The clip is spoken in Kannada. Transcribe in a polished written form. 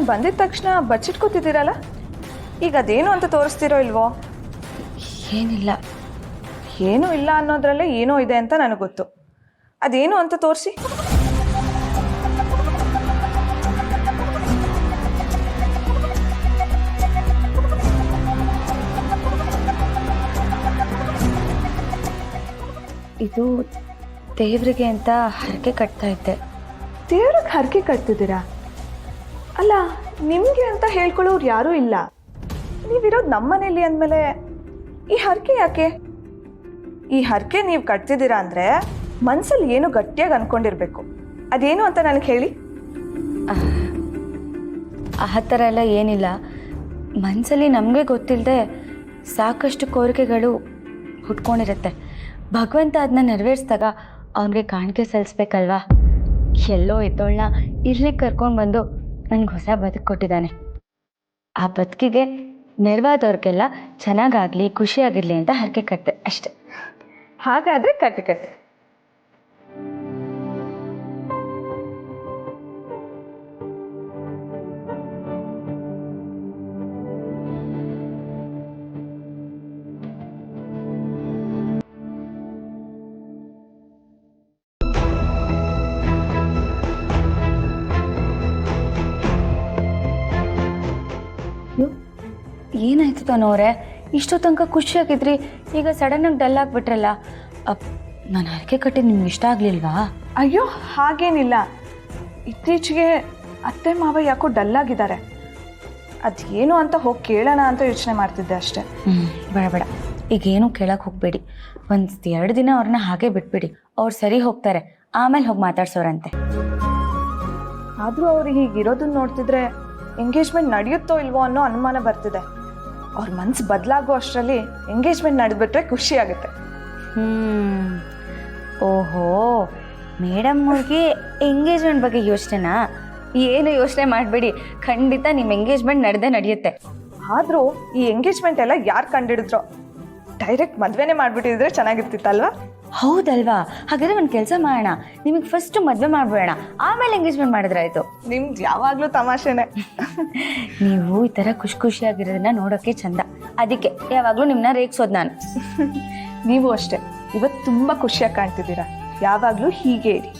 ನಾನು ಬಂದಿದ ತಕ್ಷಣ ಬಚ್ಚಿಟ್ಕೋತಿದ್ದೀರಲ್ಲ, ಈಗ ಅದೇನು ಅಂತ ತೋರಿಸ್ತಿರೋ ಇಲ್ವೋ? ಏನಿಲ್ಲ. ಏನೂ ಇಲ್ಲ ಅನ್ನೋದ್ರಲ್ಲೇ ಏನೋ ಇದೆ ಅಂತ ನನಗೆ ಗೊತ್ತು. ಅದೇನು ಅಂತ ತೋರಿಸಿ. ಇದು ದೇವ್ರಿಗೆ ಅಂತ ಹರಕೆ ಕಟ್ತಾ ಇದ್ದೆ. ದೇವ್ರಿಗೆ ಹರಕೆ ಕಟ್ತಿದ್ದೀರಾ? ಅಲ್ಲ, ನಿಮಗೆ ಅಂತ ಹೇಳ್ಕೊಳ್ಳೋರು ಯಾರೂ ಇಲ್ಲ. ನೀವಿರೋದು ನಮ್ಮನೇಲಿ ಅಂದಮೇಲೆ ಈ ಹರಕೆ ಯಾಕೆ? ಈ ಹರಕೆ ನೀವು ಕಟ್ತಿದ್ದೀರಾ ಅಂದರೆ ಮನಸ್ಸಲ್ಲಿ ಏನೋ ಗಟ್ಟಿಯಾಗಿ ಅಂದ್ಕೊಂಡಿರ್ಬೇಕು. ಅದೇನು ಅಂತ ನನಗೆ ಹೇಳಿ. ಆ ಥರ ಎಲ್ಲ ಏನಿಲ್ಲ. ಮನಸ್ಸಲ್ಲಿ ನಮಗೆ ಗೊತ್ತಿಲ್ಲದೆ ಸಾಕಷ್ಟು ಕೋರಿಕೆಗಳು ಹುಟ್ಕೊಂಡಿರುತ್ತೆ. ಭಗವಂತ ಅದನ್ನ ನೆರವೇರಿಸಿದಾಗ ಅವನಿಗೆ ಕಾಣಿಕೆ ಸಲ್ಲಿಸ್ಬೇಕಲ್ವಾ? ಎಲ್ಲೋ ಇದ್ದೋಳನ್ನ ಇಲ್ಲಿಗೆ ಕರ್ಕೊಂಡು ಬಂದು ನನಗೆ ಹೊಸ ಬದುಕು ಕೊಟ್ಟಿದ್ದಾನೆ. ಆ ಬದುಕಿಗೆ ನೆರವಾದವ್ರಿಗೆಲ್ಲ ಚೆನ್ನಾಗಾಗಲಿ, ಖುಷಿಯಾಗಿರಲಿ ಅಂತ ಹರಕೆ ಕಟ್ತೆ ಅಷ್ಟೆ. ಹಾಗಾದರೆ ಕಟ್ಟಿ. ಏನಾಯ್ತು ತನೋರೆ? ಇಷ್ಟೋ ತನಕ ಖುಷಿಯಾಗಿದ್ರಿ, ಈಗ ಸಡನ್ನಾಗಿ ಡಲ್ ಆಗಿಬಿಟ್ರಲ್ಲ. ನಾನು ಹರಕೆ ಕಟ್ಟಿದ್ದು ನಿಮ್ಗೆ ಇಷ್ಟ ಆಗಲಿಲ್ವಾ? ಅಯ್ಯೋ, ಹಾಗೇನಿಲ್ಲ. ಇತ್ತೀಚೆಗೆ ಅತ್ತೆ ಮಾವ ಯಾಕೋ ಡಲ್ಲಾಗಿದ್ದಾರೆ. ಅದೇನು ಅಂತ ಹೋಗಿ ಕೇಳೋಣ ಅಂತ ಯೋಚನೆ ಮಾಡ್ತಿದ್ದೆ ಅಷ್ಟೆ. ಬೇಡ, ಈಗೇನು ಕೇಳಕ್ಕೆ ಹೋಗಬೇಡಿ. ಒಂದು 2 ದಿನ ಅವ್ರನ್ನ ಹಾಗೆ ಬಿಟ್ಬಿಡಿ. ಅವ್ರು ಸರಿ ಹೋಗ್ತಾರೆ, ಆಮೇಲೆ ಹೋಗಿ ಮಾತಾಡ್ಸೋರಂತೆ. ಆದರೂ ಅವ್ರು ಹೀಗಿರೋದನ್ನ ನೋಡ್ತಿದ್ರೆ ಎಂಗೇಜ್ಮೆಂಟ್ ನಡೆಯುತ್ತೋ ಇಲ್ವೋ ಅನ್ನೋ ಅನುಮಾನ ಬರ್ತಿದೆ. ಅವ್ರ ಮನಸ್ಸು ಬದಲಾಗೋ ಅಷ್ಟರಲ್ಲಿ ಎಂಗೇಜ್ಮೆಂಟ್ ನಡೆದ್ಬಿಟ್ರೆ ಖುಷಿ ಆಗುತ್ತೆ. ಓಹೋ, ಮೇಡಮ್ ಅವ್ರಿಗೆ ಎಂಗೇಜ್ಮೆಂಟ್ ಬಗ್ಗೆ ಯೋಚನೆನಾ? ಏನು ಯೋಚನೆ ಮಾಡಬೇಡಿ, ಖಂಡಿತ ನಿಮ್ಮ ಎಂಗೇಜ್ಮೆಂಟ್ ನಡೆಯುತ್ತೆ. ಆದರೂ ಈ ಎಂಗೇಜ್ಮೆಂಟ್ ಎಲ್ಲ ಯಾರು ಕಂಡಿಡಿದ್ರೋ? ಡೈರೆಕ್ಟ್ ಮದುವೆನೇ ಮಾಡಿಬಿಟ್ಟಿದ್ರೆ ಚೆನ್ನಾಗಿರ್ತಿತ್ತಲ್ವಾ? ಹೌದಲ್ವಾ? ಹಾಗಾದ್ರೆ ಒಂದು ಕೆಲಸ ಮಾಡೋಣ, ನಿಮಗೆ ಫಸ್ಟ್ ಮದುವೆ ಮಾಡಬೇಡ, ಆಮೇಲೆ ಎಂಗೇಜ್ಮೆಂಟ್ ಮಾಡಿದ್ರಾಯ್ತು. ನಿಮ್ದು ಯಾವಾಗಲೂ ತಮಾಷೆನೆ. ನೀವು ಈ ಥರ ಖುಷಿಯಾಗಿರೋದನ್ನ ನೋಡೋಕ್ಕೆ ಚಂದ, ಅದಕ್ಕೆ ಯಾವಾಗಲೂ ನಿಮ್ಮನ್ನ ರೇಗಿಸೋದು ನಾನು. ನೀವು ಅಷ್ಟೇ, ಇವತ್ತು ತುಂಬ ಖುಷಿಯಾಗಿ ಕಾಣ್ತಿದ್ದೀರಾ. ಯಾವಾಗಲೂ ಹೀಗೆ ಇರಿ.